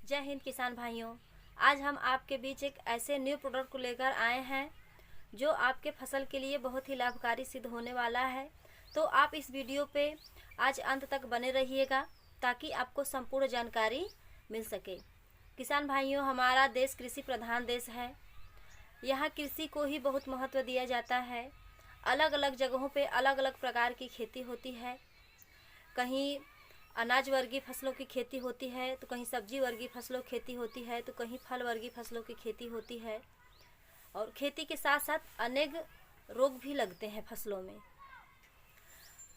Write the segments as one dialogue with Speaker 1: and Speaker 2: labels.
Speaker 1: जय हिंद किसान भाइयों। आज हम आपके बीच एक ऐसे न्यू प्रोडक्ट को लेकर आए हैं जो आपके फसल के लिए बहुत ही लाभकारी सिद्ध होने वाला है। तो आप इस वीडियो पे आज अंत तक बने रहिएगा ताकि आपको संपूर्ण जानकारी मिल सके। किसान भाइयों, हमारा देश कृषि प्रधान देश है। यहाँ कृषि को ही बहुत महत्व दिया जाता है। अलग अलग जगहों पे अलग अलग प्रकार की खेती होती है। कहीं अनाज वर्गीय फसलों की खेती होती है, तो कहीं सब्जी वर्गीय फसलों की खेती होती है, तो कहीं फल वर्गीय फसलों की खेती होती है। और खेती के साथ साथ अनेक रोग भी लगते हैं फसलों में।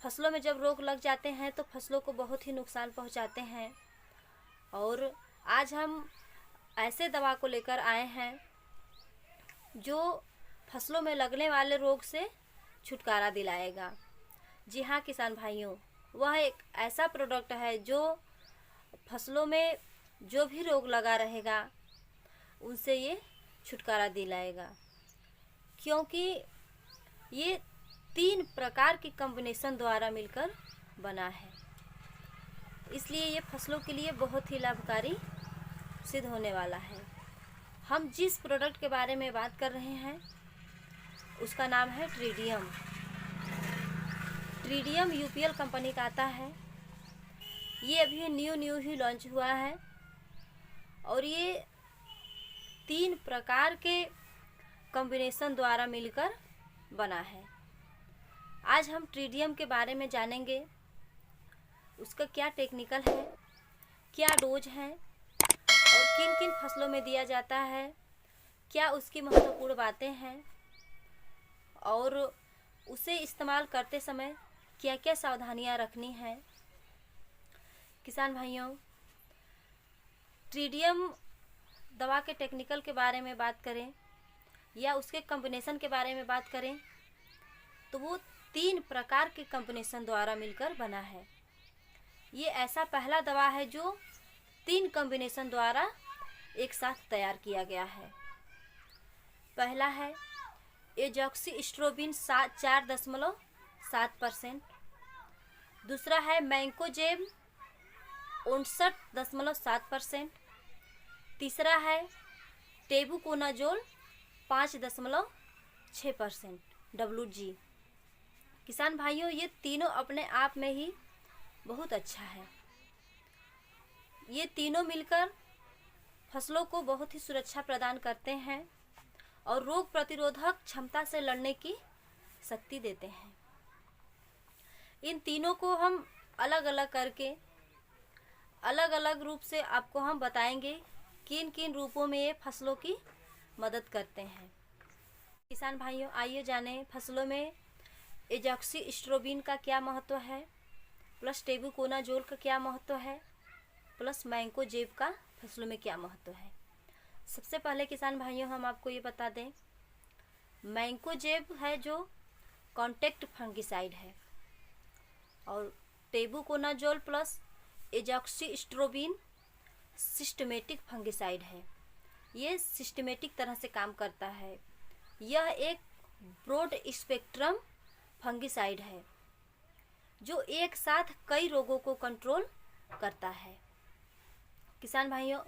Speaker 1: फसलों में जब रोग लग जाते हैं तो फसलों को बहुत ही नुकसान पहुंचाते हैं। और आज हम ऐसे दवा को लेकर आए हैं जो फसलों में लगने वाले रोग से छुटकारा दिलाएगा। जी हाँ किसान भाइयों, वह एक ऐसा प्रोडक्ट है जो फसलों में जो भी रोग लगा रहेगा उनसे ये छुटकारा दिलाएगा, क्योंकि ये 3 प्रकार की कॉम्बिनेशन द्वारा मिलकर बना है। इसलिए ये फसलों के लिए बहुत ही लाभकारी सिद्ध होने वाला है। हम जिस प्रोडक्ट के बारे में बात कर रहे हैं उसका नाम है ट्रीडियम। ट्रीडियम यूपीएल कंपनी का आता है। ये अभी न्यू ही लॉन्च हुआ है और ये 3 प्रकार के कॉम्बिनेशन द्वारा मिलकर बना है। आज हम ट्रीडियम के बारे में जानेंगे, उसका क्या टेक्निकल है, क्या डोज है और किन किन फसलों में दिया जाता है, क्या उसकी महत्वपूर्ण बातें हैं और उसे इस्तेमाल करते समय क्या क्या सावधानियां रखनी हैं। किसान भाइयों, ट्रीडियम दवा के टेक्निकल के बारे में बात करें या उसके कॉम्बिनेशन के बारे में बात करें तो वो 3 प्रकार के कॉम्बिनेशन द्वारा मिलकर बना है। ये ऐसा पहला दवा है जो 3 कॉम्बिनेशन द्वारा एक साथ तैयार किया गया है। पहला है एजॉक्सिस्ट्रोबिन 4.7%। दूसरा है मैंकोजेब 59.7%। तीसरा है टेबुकोनाजोल 5.6% WG। किसान भाइयों, ये तीनों अपने आप में ही बहुत अच्छा है। ये तीनों मिलकर फसलों को बहुत ही सुरक्षा प्रदान करते हैं और रोग प्रतिरोधक क्षमता से लड़ने की शक्ति देते हैं। इन तीनों को हम अलग अलग करके अलग अलग रूप से आपको हम बताएंगे किन किन रूपों में ये फसलों की मदद करते हैं। किसान भाइयों, आइए जानें फसलों में एजॉक्सिस्ट्रोबिन का क्या महत्व है, प्लस टेबुकोनाजोल का क्या महत्व है, प्लस मैंकोजेब का फसलों में क्या महत्व है। सबसे पहले किसान भाइयों, हम आपको ये बता दें, मैंकोजेब है जो कॉन्टैक्ट फंगिसाइड है और टेबुकोनाजोल प्लस एजॉक्सिस्ट्रोबिन सिस्टमेटिक फंगिसाइड है। ये सिस्टमेटिक तरह से काम करता है। यह एक ब्रॉड स्पेक्ट्रम फंगिसाइड है जो एक साथ कई रोगों को कंट्रोल करता है। किसान भाइयों,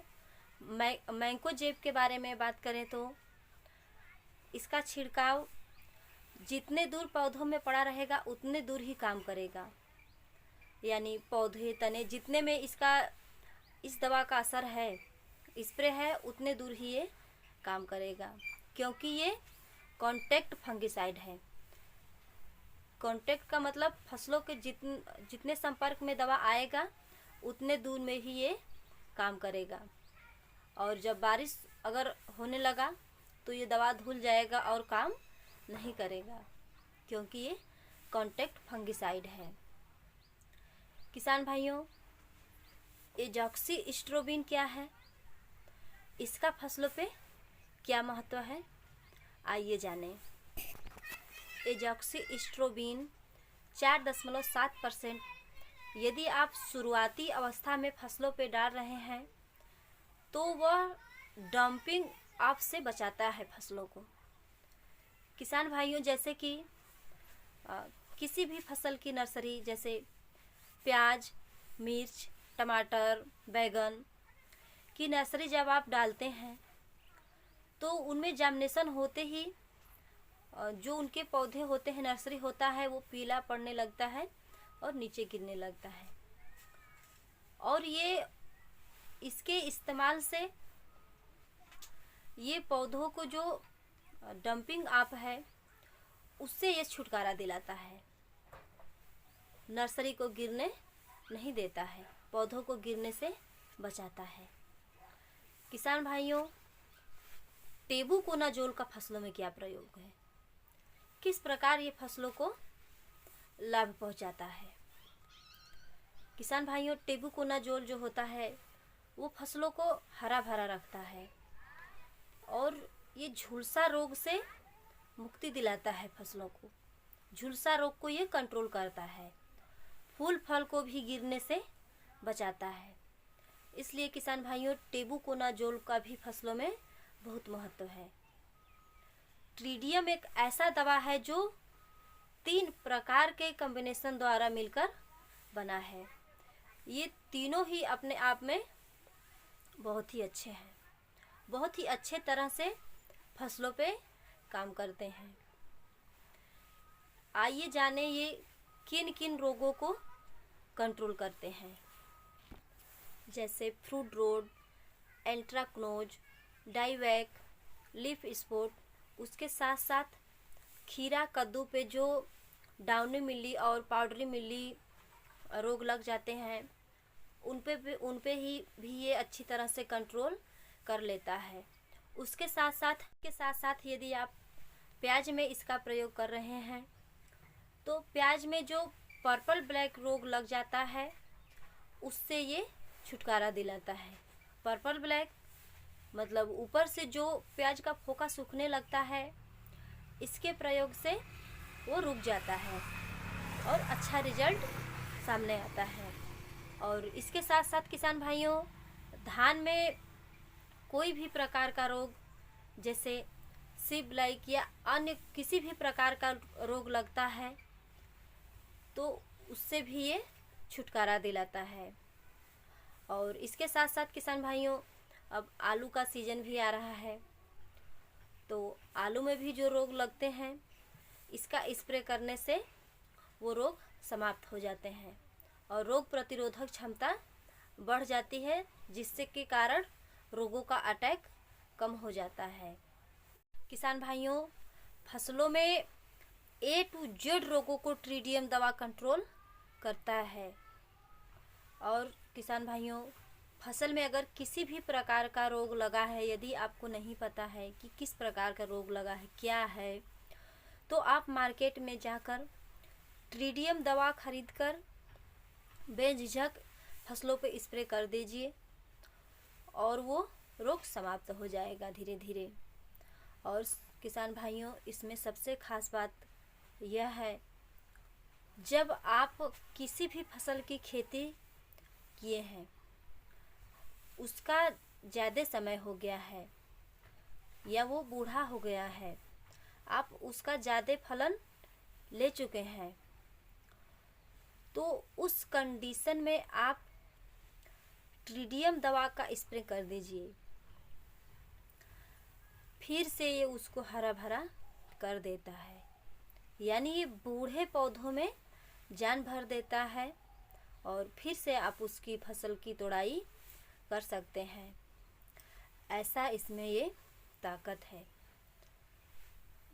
Speaker 1: मैंकोजेब के बारे में बात करें तो इसका छिड़काव जितने दूर पौधों में पड़ा रहेगा उतने दूर ही काम करेगा। यानी पौधे तने जितने में इस दवा का असर है, स्प्रे है, उतने दूर ही ये काम करेगा, क्योंकि ये कॉन्टैक्ट फंगिसाइड है। कॉन्टैक्ट का मतलब फसलों के जितने संपर्क में दवा आएगा उतने दूर में ही ये काम करेगा। और जब बारिश अगर होने लगा तो ये दवा धुल जाएगा और काम नहीं करेगा, क्योंकि ये कॉन्टैक्ट फंगिसाइड है। किसान भाइयों, एजॉक्सिस्ट्रोबिन क्या है, इसका फसलों पे क्या महत्व है, आइए जानें। एजॉक्सिस्ट्रोबिन 4.7% यदि आप शुरुआती अवस्था में फसलों पे डाल रहे हैं तो वह डंपिंग ऑफ से बचाता है फसलों को। किसान भाइयों, जैसे कि किसी भी फसल की नर्सरी, जैसे प्याज, मिर्च, टमाटर, बैगन, कि नर्सरी जब आप डालते हैं तो उनमें जर्मिनेशन होते ही जो उनके पौधे होते हैं, नर्सरी होता है, वो पीला पड़ने लगता है और नीचे गिरने लगता है। और ये इसके इस्तेमाल से ये पौधों को जो डंपिंग आप है उससे ये छुटकारा दिलाता है, नर्सरी को गिरने नहीं देता है, पौधों को गिरने से बचाता है। किसान भाइयों, टेबुकोनाजोल का फसलों में क्या प्रयोग है, किस प्रकार ये फसलों को लाभ पहुंचाता है। किसान भाइयों, टेबुकोनाजोल जो होता है वो फसलों को हरा भरा रखता है और ये झुलसा रोग से मुक्ति दिलाता है फसलों को। झुलसा रोग को ये कंट्रोल करता है, फूल फल को भी गिरने से बचाता है। इसलिए किसान भाइयों, टेबुकोनाजोल का भी फसलों में बहुत महत्व है। ट्रीडियम एक ऐसा दवा है जो 3 प्रकार के कॉम्बिनेशन द्वारा मिलकर बना है। ये तीनों ही अपने आप में बहुत ही अच्छे हैं, बहुत ही अच्छे तरह से फसलों पे काम करते हैं। आइए जाने ये किन किन रोगों को कंट्रोल करते हैं, जैसे फ्रूट रोड, एंट्राक्नोज, डाइवैक, लीफ स्पॉट। उसके साथ साथ खीरा कद्दू पे जो डाउनी मिल्ली और पाउडरी मिल्ली रोग लग जाते हैं, उन पे भी ये अच्छी तरह से कंट्रोल कर लेता है। उसके साथ साथ यदि आप प्याज में इसका प्रयोग कर रहे हैं तो प्याज में जो पर्पल ब्लैक रोग लग जाता है उससे ये छुटकारा दिलाता है। पर्पल ब्लैक मतलब ऊपर से जो प्याज का फोका सूखने लगता है, इसके प्रयोग से वो रुक जाता है और अच्छा रिजल्ट सामने आता है। और इसके साथ साथ किसान भाइयों, धान में कोई भी प्रकार का रोग जैसे सीड ब्लाइट या अन्य किसी भी प्रकार का रोग लगता है तो उससे भी ये छुटकारा दिलाता है। और इसके साथ साथ किसान भाइयों, अब आलू का सीज़न भी आ रहा है तो आलू में भी जो रोग लगते हैं, इसका स्प्रे करने से वो रोग समाप्त हो जाते हैं और रोग प्रतिरोधक क्षमता बढ़ जाती है, जिससे के कारण रोगों का अटैक कम हो जाता है। किसान भाइयों, फसलों में A to Z रोगों को ट्रीडियम दवा कंट्रोल करता है। और किसान भाइयों, फसल में अगर किसी भी प्रकार का रोग लगा है, यदि आपको नहीं पता है कि किस प्रकार का रोग लगा है, क्या है, तो आप मार्केट में जाकर ट्रीडियम दवा खरीदकर बेझिझक फसलों पे स्प्रे कर दीजिए और वो रोग समाप्त हो जाएगा धीरे धीरे। और किसान भाइयों, इसमें सबसे खास बात यह है, जब आप किसी भी फसल की खेती किए हैं, उसका ज़्यादा समय हो गया है या वो बूढ़ा हो गया है, आप उसका ज़्यादा फलन ले चुके हैं, तो उस कंडीशन में आप ट्रीडियम दवा का स्प्रे कर दीजिए, फिर से ये उसको हरा भरा कर देता है। यानी ये बूढ़े पौधों में जान भर देता है और फिर से आप उसकी फसल की तोड़ाई कर सकते हैं। ऐसा इसमें ये ताकत है,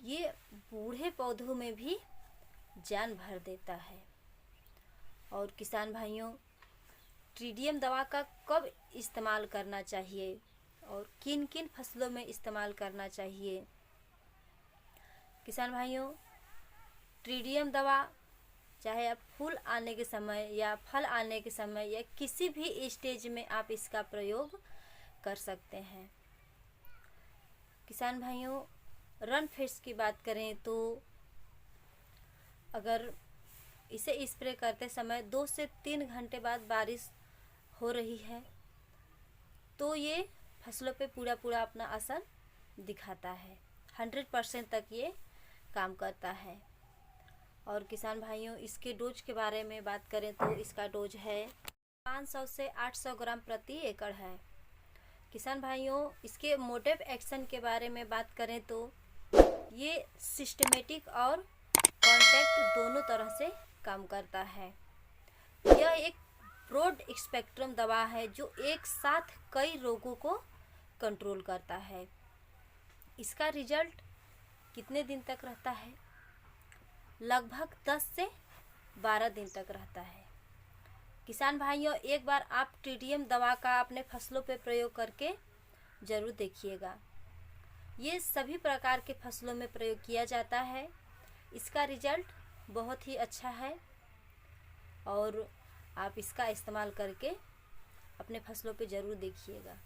Speaker 1: ये बूढ़े पौधों में भी जान भर देता है। और किसान भाइयों, ट्रीडियम दवा का कब इस्तेमाल करना चाहिए और किन किन फसलों में इस्तेमाल करना चाहिए। किसान भाइयों, ट्रीडियम दवा चाहे आप फूल आने के समय या फल आने के समय या किसी भी स्टेज में आप इसका प्रयोग कर सकते हैं। किसान भाइयों, रन फेस्ट की बात करें तो अगर इसे स्प्रे करते समय 2 से 3 घंटे बाद बारिश हो रही है तो ये फसलों पे पूरा अपना असर दिखाता है, 100% तक ये काम करता है। और किसान भाइयों, इसके डोज के बारे में बात करें तो इसका डोज है 500 से 800 ग्राम प्रति एकड़ है। किसान भाइयों, इसके मोटिव एक्शन के बारे में बात करें तो ये सिस्टमेटिक और कॉन्टैक्ट दोनों तरह से काम करता है। यह एक ब्रॉड स्पेक्ट्रम दवा है जो एक साथ कई रोगों को कंट्रोल करता है। इसका रिजल्ट कितने दिन तक रहता है? लगभग 10 से 12 दिन तक रहता है। किसान भाइयों, एक बार आप ट्रीटियम दवा का अपने फसलों पे प्रयोग करके ज़रूर देखिएगा। ये सभी प्रकार के फसलों में प्रयोग किया जाता है। इसका रिजल्ट बहुत ही अच्छा है और आप इसका इस्तेमाल करके अपने फसलों पे ज़रूर देखिएगा।